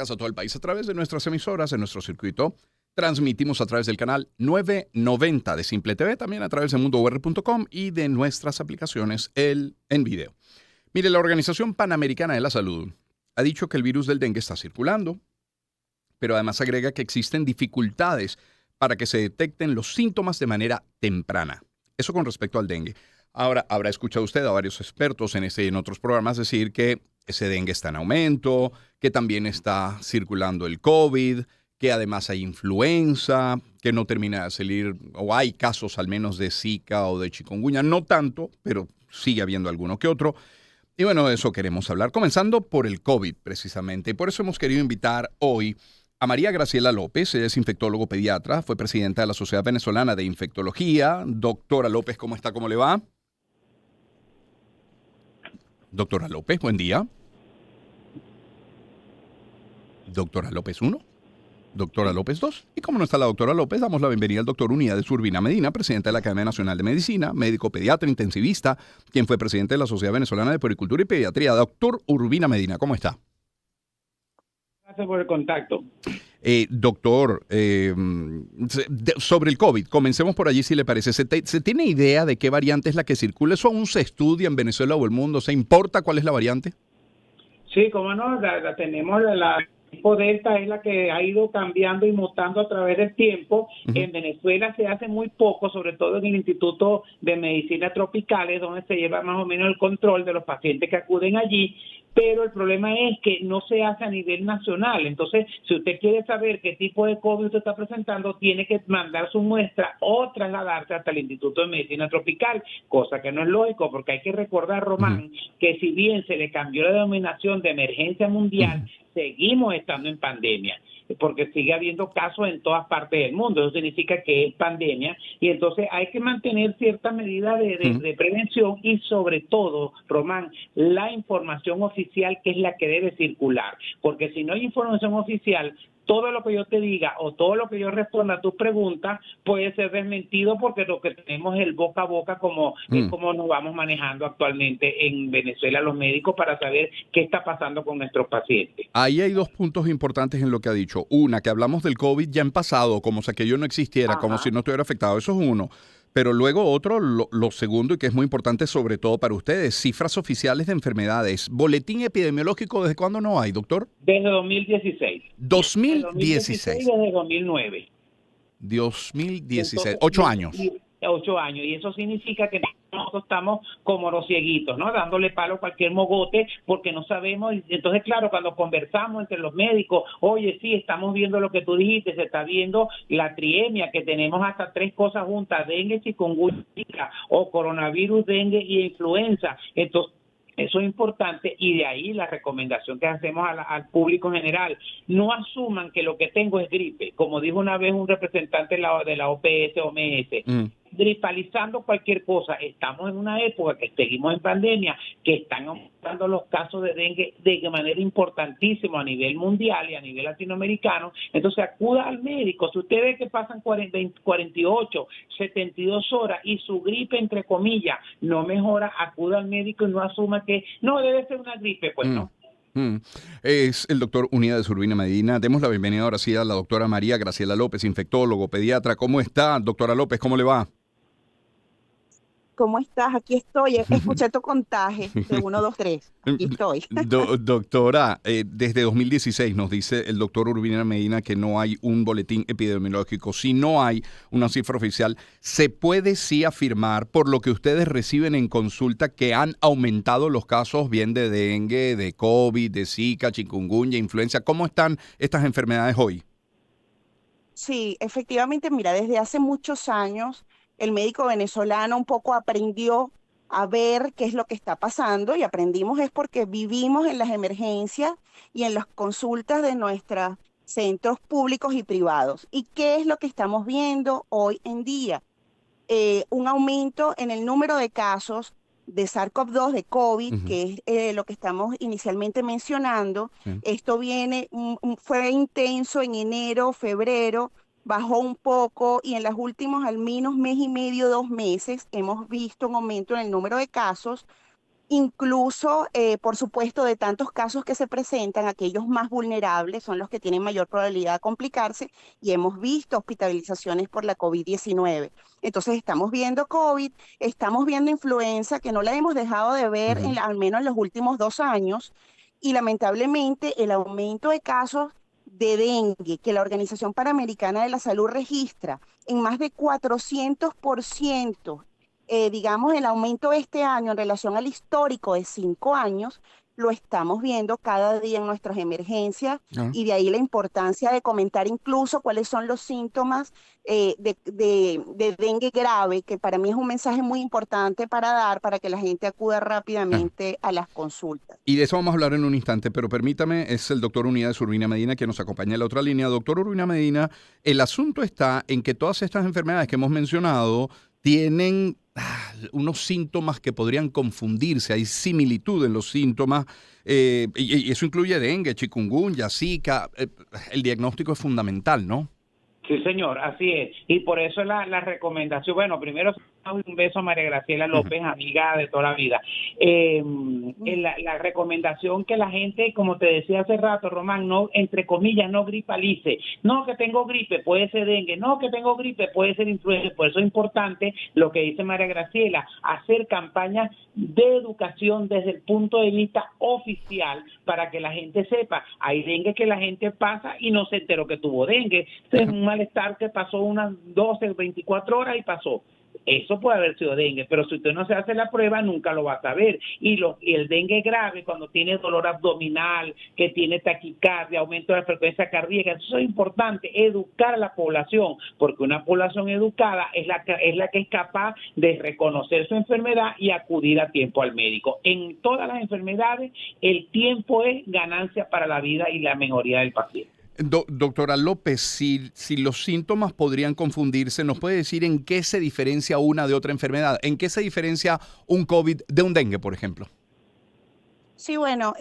A todo el país a través de nuestras emisoras, de nuestro circuito. Transmitimos a través del canal 990 de Simple TV, también a través de mundour.com y de nuestras aplicaciones en video. Mire, la Organización Panamericana de la Salud ha dicho que el virus del dengue está circulando, pero además agrega que existen dificultades para que se detecten los síntomas de manera temprana. Eso con respecto al dengue. Ahora, habrá escuchado usted a varios expertos en otros programas decir que ese dengue está en aumento, que también está circulando el COVID, que además hay influenza, que no termina de salir, o hay casos al menos de Zika o de chikungunya, no tanto, pero sigue habiendo alguno que otro. Y bueno, de eso queremos hablar, comenzando por el COVID precisamente. Y por eso hemos querido invitar hoy a María Graciela López. Ella es infectólogo pediatra, fue presidenta de la Sociedad Venezolana de Infectología. Doctora López, ¿cómo está? ¿Cómo le va? Doctora López, buen día. Doctora López 1, doctora López 2. Y como no está la doctora López, damos la bienvenida al doctor Uniades Urbina Medina, presidente de la Academia Nacional de Medicina, médico pediatra intensivista, quien fue presidente de la Sociedad Venezolana de Puericultura y Pediatría. Doctor Urbina Medina, ¿cómo está? Gracias por el contacto. Doctor, sobre el COVID, comencemos por allí si le parece. ¿Se tiene idea de qué variante es la que circula? ¿Eso aún se estudia en Venezuela o el mundo? ¿Se importa cuál es la variante? Sí, cómo no, la tenemos, la tipo Delta es la que ha ido cambiando y mutando a través del tiempo. En Venezuela se hace muy poco, sobre todo en el Instituto de Medicina Tropicales, donde se lleva más o menos el control de los pacientes que acuden allí, pero el problema es que no se hace a nivel nacional. Entonces, si usted quiere saber qué tipo de COVID usted está presentando, tiene que mandar su muestra o trasladarse hasta el Instituto de Medicina Tropical, cosa que no es lógico, porque hay que recordar, Román, que si bien se le cambió la denominación de emergencia mundial, seguimos estando en pandemia, porque sigue habiendo casos en todas partes del mundo. Eso significa que es pandemia, y entonces hay que mantener ciertas medidas de prevención y sobre todo, Román, la información oficial, que es la que debe circular, porque si no hay información oficial, todo lo que yo te diga o todo lo que yo responda a tus preguntas puede ser desmentido, porque lo que tenemos es el boca a boca, como es como nos vamos manejando actualmente en Venezuela los médicos para saber qué está pasando con nuestros pacientes. Ahí hay dos puntos importantes en lo que ha dicho. Una, que hablamos del COVID ya en pasado, como si aquello no existiera, como si no estuviera afectado. Eso es uno. Pero luego otro, lo segundo, y que es muy importante sobre todo para ustedes, cifras oficiales de enfermedades. ¿Boletín epidemiológico desde cuándo no hay, doctor? Desde 2016. 2016. Desde 2009. 2016, Entonces, 8 años. 8 años, y eso significa que nosotros estamos como los cieguitos, ¿no? Dándole palo a cualquier mogote porque no sabemos. Y entonces, claro, cuando conversamos entre los médicos, oye, sí, estamos viendo lo que tú dijiste, se está viendo la triemia, que tenemos hasta 3 cosas juntas: dengue, chikungunya o coronavirus, dengue y influenza. Entonces, eso es importante, y de ahí la recomendación que hacemos al público en general: no asuman que lo que tengo es gripe, como dijo una vez un representante de la OMS, gripalizando cualquier cosa. Estamos en una época que seguimos en pandemia, que están aumentando los casos de dengue de manera importantísima a nivel mundial y a nivel latinoamericano. Entonces acuda al médico. Si usted ve que pasan 48, 72 horas y su gripe, entre comillas, no mejora, acuda al médico y no asuma que no debe ser una gripe, pues no. Es el doctor Uniades Urbina Medina. Demos la bienvenida ahora sí a la doctora María Graciela López, infectólogo, pediatra. ¿Cómo está, doctora López? ¿Cómo le va? ¿Cómo estás? Aquí estoy. Escuché tu contaje de 1, 2, 3. Aquí estoy. Doctora, desde 2016 nos dice el doctor Urbina Medina que no hay un boletín epidemiológico. Si no hay una cifra oficial, ¿se puede sí afirmar, por lo que ustedes reciben en consulta, que han aumentado los casos bien de dengue, de COVID, de Zika, chikungunya, influenza? ¿Cómo están estas enfermedades hoy? Sí, efectivamente, mira, desde hace muchos años el médico venezolano un poco aprendió a ver qué es lo que está pasando, y aprendimos es porque vivimos en las emergencias y en las consultas de nuestros centros públicos y privados. ¿Y qué es lo que estamos viendo hoy en día? Un aumento en el número de casos de SARS-CoV-2, de COVID, que es lo que estamos inicialmente mencionando. Esto fue intenso en enero, febrero, bajó un poco, y en los últimos al menos mes y medio, 2 meses, hemos visto un aumento en el número de casos, Incluso, por supuesto, de tantos casos que se presentan, aquellos más vulnerables son los que tienen mayor probabilidad de complicarse y hemos visto hospitalizaciones por la COVID-19. Entonces, estamos viendo COVID, estamos viendo influenza, que no la hemos dejado de ver Ujú. al menos en los últimos 2 años, y lamentablemente el aumento de casos de dengue que la Organización Panamericana de la Salud registra en más de 400%, digamos, el aumento de este año en relación al histórico de 5 años, lo estamos viendo cada día en nuestras emergencias Ah. y de ahí la importancia de comentar incluso cuáles son los síntomas de dengue grave, que para mí es un mensaje muy importante para dar para que la gente acuda Claro. rápidamente a las consultas. Y de eso vamos a hablar en un instante, pero permítame, es el doctor Unidas Urbina Medina que nos acompaña en la otra línea. Doctor Urbina Medina, el asunto está en que todas estas enfermedades que hemos mencionado tienen unos síntomas que podrían confundirse, hay similitud en los síntomas, y eso incluye dengue, chikungunya, zika. El diagnóstico es fundamental, ¿no? Sí, señor, así es. Y por eso la recomendación, bueno, primero un beso a María Graciela López, amiga de toda la vida. La recomendación que la gente, como te decía hace rato, Román, no, entre comillas, no gripalice. No, que tengo gripe, puede ser dengue. No, que tengo gripe, puede ser influenza. Por eso es importante lo que dice María Graciela, hacer campañas de educación desde el punto de vista oficial para que la gente sepa. Hay dengue que la gente pasa y no se enteró que tuvo dengue. Es un malestar que pasó unas 12, 24 horas y pasó. Eso puede haber sido dengue, pero si usted no se hace la prueba, nunca lo va a saber. Y el dengue grave, cuando tiene dolor abdominal, que tiene taquicardia, aumento de la frecuencia cardíaca, eso es importante, educar a la población, porque una población educada es la que es capaz de reconocer su enfermedad y acudir a tiempo al médico. En todas las enfermedades, el tiempo es ganancia para la vida y la mejoría del paciente. Doctora López, si los síntomas podrían confundirse, ¿nos puede decir en qué se diferencia una de otra enfermedad? ¿En qué se diferencia un COVID de un dengue, por ejemplo? Sí, bueno,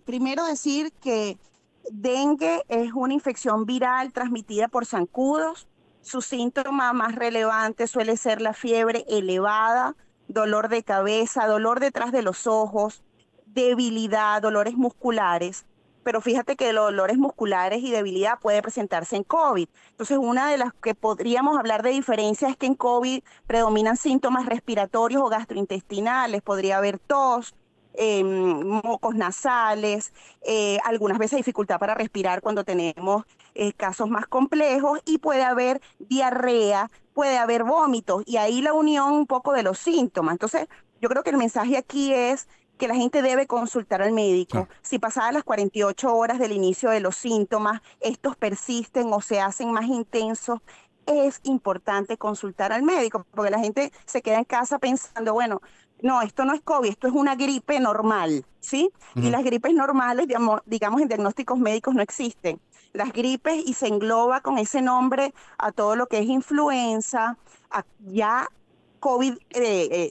primero decir que dengue es una infección viral transmitida por zancudos. Su síntoma más relevante suele ser la fiebre elevada, dolor de cabeza, dolor detrás de los ojos, debilidad, dolores musculares. Pero fíjate que los dolores musculares y debilidad puede presentarse en COVID. Entonces, una de las que podríamos hablar de diferencia es que en COVID predominan síntomas respiratorios o gastrointestinales. Podría haber tos, mocos nasales, algunas veces dificultad para respirar cuando tenemos casos más complejos, y puede haber diarrea, puede haber vómitos, y ahí la unión un poco de los síntomas. Entonces, yo creo que el mensaje aquí es que la gente debe consultar al médico. Ah. Si pasadas las 48 horas del inicio de los síntomas, estos persisten o se hacen más intensos, es importante consultar al médico, porque la gente se queda en casa pensando, bueno, no, esto no es COVID, esto es una gripe normal, ¿sí? Y Ujú. las gripes normales, digamos, en diagnósticos médicos no existen. Las gripes, y se engloba con ese nombre a todo lo que es influenza, ya COVID,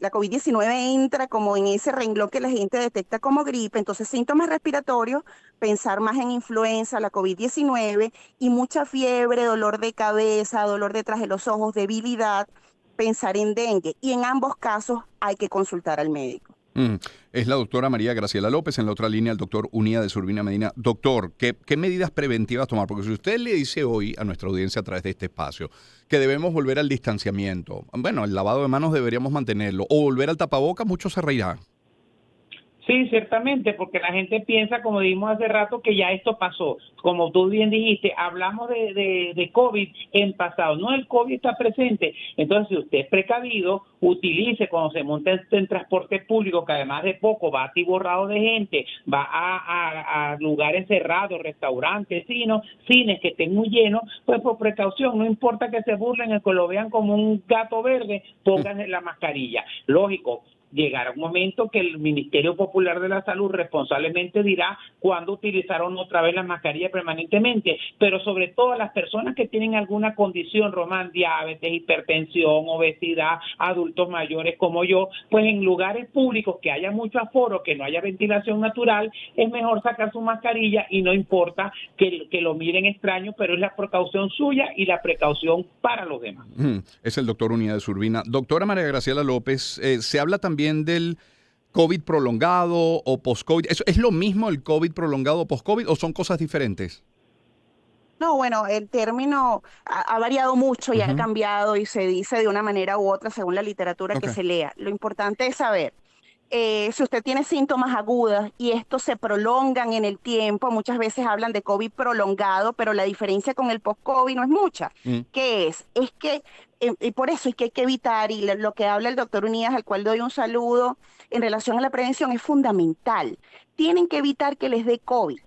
la COVID-19 entra como en ese renglón que la gente detecta como gripe. Entonces, síntomas respiratorios, pensar más en influenza, la COVID-19, y mucha fiebre, dolor de cabeza, dolor detrás de los ojos, debilidad, pensar en dengue. Y en ambos casos hay que consultar al médico. Mm. Es la doctora María Graciela López, en la otra línea el doctor Uníades Urbina Medina. Doctor, ¿qué medidas preventivas tomar? Porque si usted le dice hoy a nuestra audiencia a través de este espacio que debemos volver al distanciamiento, bueno, el lavado de manos deberíamos mantenerlo, o volver al tapabocas, muchos se reirán. Sí, ciertamente, porque la gente piensa, como dijimos hace rato, que ya esto pasó. Como tú bien dijiste, hablamos de COVID en pasado. No, el COVID está presente. Entonces, si usted es precavido, utilice cuando se monte en transporte público, que además de poco va atiborrado de gente, va a lugares cerrados, restaurantes, cines que estén muy llenos, pues por precaución, no importa que se burlen, que lo vean como un gato verde, pónganse la mascarilla. Lógico. Llegará un momento que el Ministerio Popular de la Salud responsablemente dirá cuándo utilizaron otra vez la mascarilla permanentemente, pero sobre todo las personas que tienen alguna condición, Román, diabetes, hipertensión, obesidad, adultos mayores como yo, pues en lugares públicos que haya mucho aforo, que no haya ventilación natural, es mejor sacar su mascarilla y no importa que lo miren extraño, pero es la precaución suya y la precaución para los demás. Es el doctor Uníades Urbina. Doctora María Graciela López, se habla también del COVID prolongado o post-COVID. ¿Es lo mismo el COVID prolongado o post-COVID o son cosas diferentes? No, bueno, el término ha variado mucho y ha Ujú. cambiado y se dice de una manera u otra según la literatura que Ok. se lea. Lo importante es saber, si usted tiene síntomas agudos y estos se prolongan en el tiempo, muchas veces hablan de COVID prolongado, pero la diferencia con el post-COVID no es mucha. Mm, ¿Qué es? Es que, y por eso es que hay que evitar, y lo que habla el doctor Unidas, al cual doy un saludo, en relación a la prevención, es fundamental. Tienen que evitar que les dé COVID.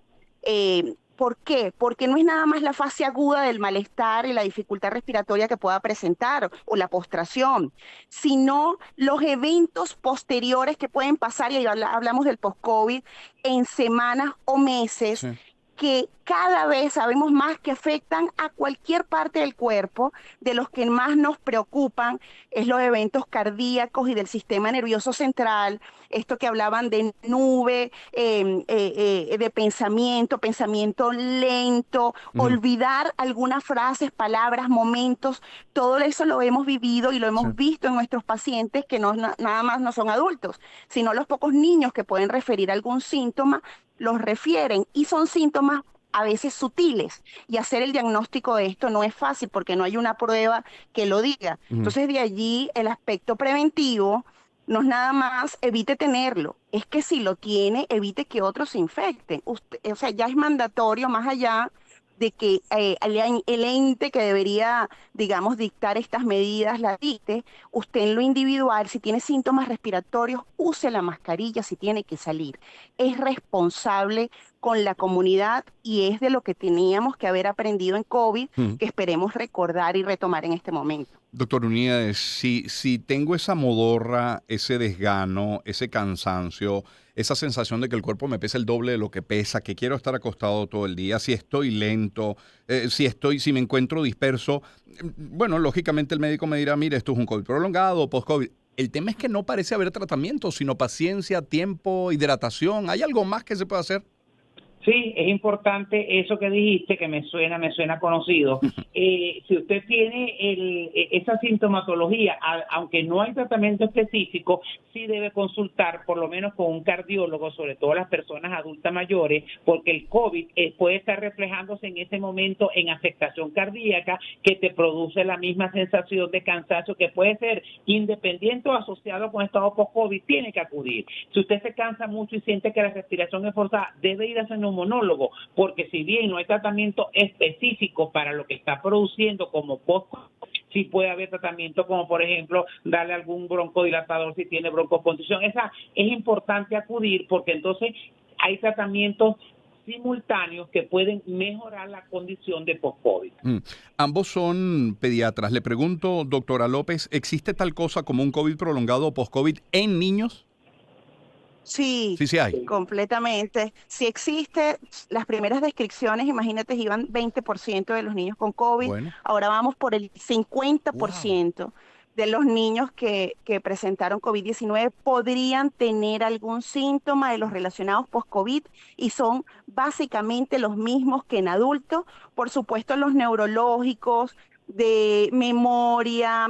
¿Por qué? Porque no es nada más la fase aguda del malestar y la dificultad respiratoria que pueda presentar o la postración, sino los eventos posteriores que pueden pasar, y ahí hablamos del post-COVID, en semanas o meses, sí. que cada vez sabemos más que afectan a cualquier parte del cuerpo. De los que más nos preocupan es los eventos cardíacos y del sistema nervioso central, esto que hablaban de nube, de pensamiento lento, Ujú, olvidar algunas frases, palabras, momentos. Todo eso lo hemos vivido y lo sí. hemos visto en nuestros pacientes que no, nada más no son adultos, sino los pocos niños que pueden referir algún síntoma los refieren, y son síntomas a veces sutiles, y hacer el diagnóstico de esto no es fácil porque no hay una prueba que lo diga. Ujú. Entonces de allí el aspecto preventivo no es nada más evite tenerlo, es que si lo tiene, evite que otros se infecten. O sea, ya es mandatorio, más allá de que el ente que debería, digamos, dictar estas medidas la dicte. Usted en lo individual, si tiene síntomas respiratorios, use la mascarilla si tiene que salir. Es responsable con la comunidad y es de lo que teníamos que haber aprendido en COVID, Ujú. que esperemos recordar y retomar en este momento. Doctor Uníades, si tengo esa modorra, ese desgano, ese cansancio, esa sensación de que el cuerpo me pesa el doble de lo que pesa, que quiero estar acostado todo el día, si estoy lento, si me encuentro disperso, bueno, lógicamente el médico me dirá, mire, esto es un COVID prolongado, post-COVID. El tema es que no parece haber tratamiento, sino paciencia, tiempo, hidratación. ¿Hay algo más que se puede hacer? Sí, es importante eso que dijiste, que me suena conocido. Si usted tiene esa sintomatología, aunque no hay tratamiento específico, sí debe consultar por lo menos con un cardiólogo, sobre todo las personas adultas mayores, porque el COVID puede estar reflejándose en ese momento en afectación cardíaca que te produce la misma sensación de cansancio que puede ser independiente o asociado con estado post-COVID. Tiene que acudir. Si usted se cansa mucho y siente que la respiración es forzada, debe ir a hacer un monólogo, porque si bien no hay tratamiento específico para lo que está produciendo como post, sí puede haber tratamiento como por ejemplo darle algún broncodilatador si tiene broncoconstricción. Es importante acudir porque entonces hay tratamientos simultáneos que pueden mejorar la condición de post-COVID. Mm. Ambos son pediatras. Le pregunto, doctora López, ¿existe tal cosa como un COVID prolongado o post-COVID en niños? Sí, Sí, sí hay. completamente. Si existe, las primeras descripciones, imagínate, iban 20% de los niños con COVID, Bueno, ahora vamos por el wow. 50% de los niños que presentaron COVID-19 podrían tener algún síntoma de los relacionados post-COVID, y son básicamente los mismos que en adultos. Por supuesto, los neurológicos, de memoria,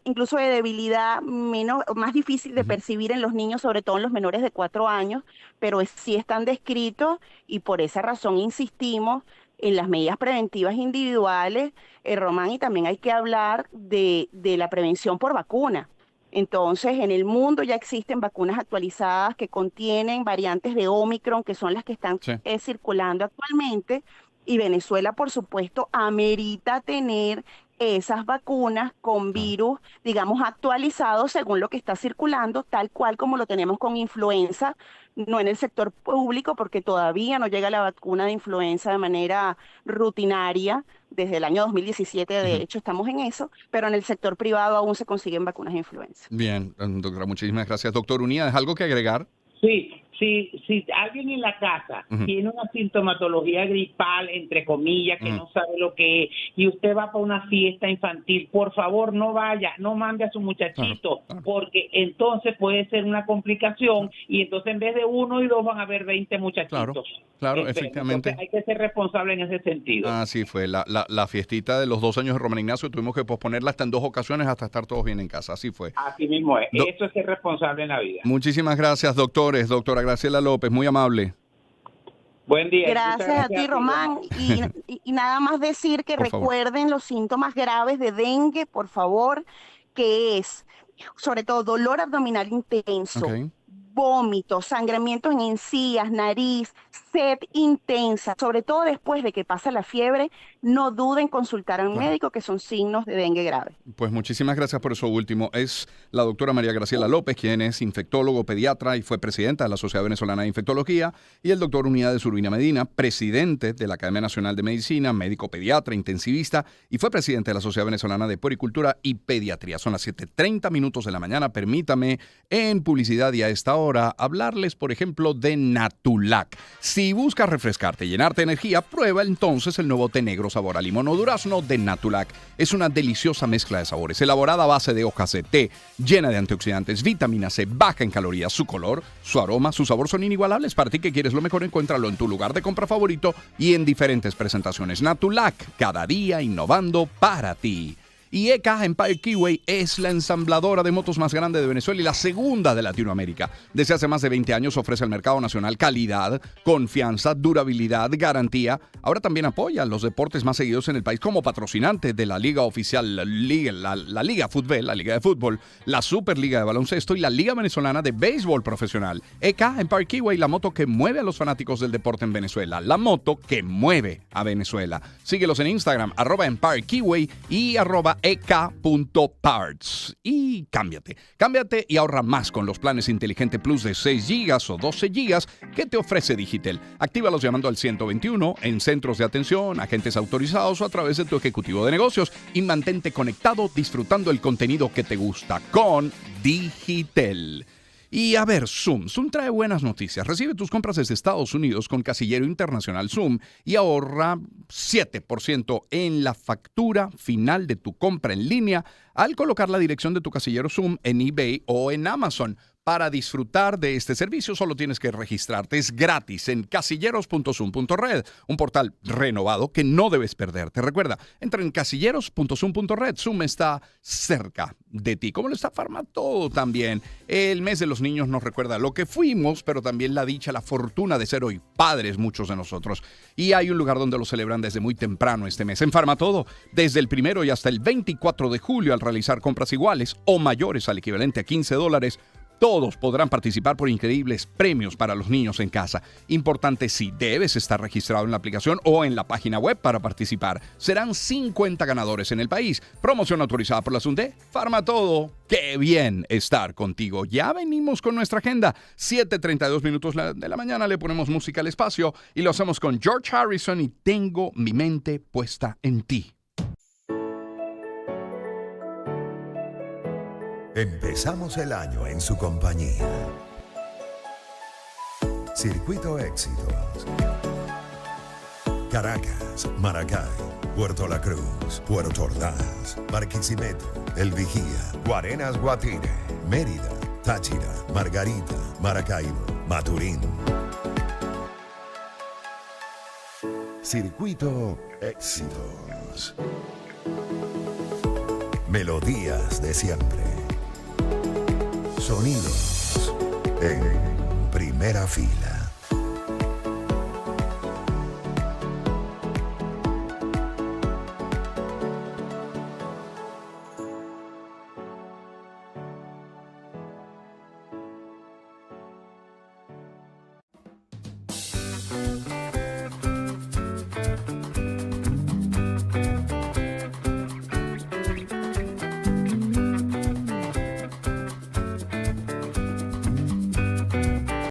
incluso de debilidad, más difícil de percibir en los niños, sobre todo en los menores de 4 años, pero sí están descritos, y por esa razón insistimos en las medidas preventivas individuales, Román, y también hay que hablar de la prevención por vacuna. Entonces, en el mundo ya existen vacunas actualizadas que contienen variantes de Omicron, que son las que están Sí. circulando actualmente, y Venezuela, por supuesto, amerita tener esas vacunas con Claro. virus, digamos, actualizados según lo que está circulando, tal cual como lo tenemos con influenza, no en el sector público, porque todavía no llega la vacuna de influenza de manera rutinaria. Desde el año 2017, de Ujú. hecho, estamos en eso, pero en el sector privado aún se consiguen vacunas de influenza. Bien, doctora, muchísimas gracias. Doctor Uníades, ¿algo que agregar? Sí, si alguien en la casa Ujú. tiene una sintomatología gripal, entre comillas, que no sabe lo que es, y usted va para una fiesta infantil, por favor no vaya, no mande a su muchachito, Claro. porque entonces puede ser una complicación y entonces en vez de 1 y 2 van a haber 20 muchachitos. Claro, enfermos. efectivamente. Entonces hay que ser responsable en ese sentido. Así fue. La fiestita de los 2 años de Román Ignacio tuvimos que posponerla hasta en 2 ocasiones hasta estar todos bien en casa. Así fue. Así mismo es. Do- Eso es ser responsable en la vida. Muchísimas gracias, doctores. Doctora Graciela López, muy amable. Buen día. Muchas Gracias a ti, Román. Y nada más decir que Por favor. recuerden los síntomas graves de dengue, por favor, que es sobre todo dolor abdominal intenso, Ok. vómitos, sangramientos en encías, nariz, sed intensa, sobre todo después de que pasa la fiebre, no duden en consultar a un Claro. médico, que son signos de dengue grave. Pues muchísimas gracias por eso último. Es la doctora María Graciela López, quien es infectólogo, pediatra y fue presidenta de la Sociedad Venezolana de Infectología, y el doctor Unidades Urbina Medina, presidente de la Academia Nacional de Medicina, médico pediatra, intensivista, y fue presidente de la Sociedad Venezolana de Puericultura y Pediatría. Son las 7:30 minutos de la mañana. Permítame, en publicidad y a esta hora, hablarles, por ejemplo, de Natulac. Si buscas refrescarte y llenarte de energía, prueba entonces el nuevo té negro sabor a limón o durazno de Natulac. Es una deliciosa mezcla de sabores, elaborada a base de hojas de té, llena de antioxidantes, vitamina C, baja en calorías. Su color, su aroma, su sabor son inigualables. Para ti que quieres lo mejor, encuéntralo en tu lugar de compra favorito y en diferentes presentaciones. Natulac, cada día innovando para ti. Y ECA Empire Keyway es la ensambladora de motos más grande de Venezuela y la segunda de Latinoamérica. Desde hace más de 20 años ofrece al mercado nacional calidad, confianza, durabilidad, garantía. Ahora también apoya los deportes más seguidos en el país como patrocinante de la liga oficial, la Liga Fútbol, la Liga de Fútbol, la Superliga de Baloncesto y la Liga Venezolana de Béisbol Profesional. ECA Empire Keyway, la moto que mueve a los fanáticos del deporte en Venezuela. La moto que mueve a Venezuela. Síguelos en Instagram, @Empire Keyway y @ek.parts. Y cámbiate y ahorra más con los planes Inteligente Plus de 6 GB o 12 GB que te ofrece Digitel. Actívalos llamando al 121 en centros de atención, agentes autorizados o a través de tu ejecutivo de negocios y mantente conectado disfrutando el contenido que te gusta con Digitel. Y a ver, Zoom trae buenas noticias. Recibe tus compras desde Estados Unidos con casillero internacional Zoom y ahorra 7% en la factura final de tu compra en línea al colocar la dirección de tu casillero Zoom en eBay o en Amazon. Para disfrutar de este servicio solo tienes que registrarte. Es gratis en casilleros.zoom.red, un portal renovado que no debes perderte. Recuerda, entra en casilleros.zoom.red. Zoom está cerca de ti, como lo está Farmatodo también. El mes de los niños nos recuerda lo que fuimos, pero también la dicha, la fortuna de ser hoy padres, muchos de nosotros. Y hay un lugar donde lo celebran desde muy temprano este mes. En Farmatodo, desde el 1 y hasta el 24 de julio, al realizar compras iguales o mayores al equivalente a $15, todos podrán participar por increíbles premios para los niños en casa. Importante, si debes estar registrado en la aplicación o en la página web para participar. Serán 50 ganadores en el país. Promoción autorizada por la SUNDE. Farmatodo, qué bien estar contigo. Ya venimos con nuestra agenda. 7:32 minutos de la mañana, le ponemos música al espacio y lo hacemos con George Harrison y Tengo mi mente puesta en ti. Empezamos el año en su compañía. Circuito Éxitos. Caracas, Maracay, Puerto La Cruz, Puerto Ordaz, Barquisimeto, El Vigía, Guarenas, Guatire, Mérida, Táchira, Margarita, Maracaibo, Maturín. Circuito Éxitos. Melodías de siempre. Sonidos en primera fila.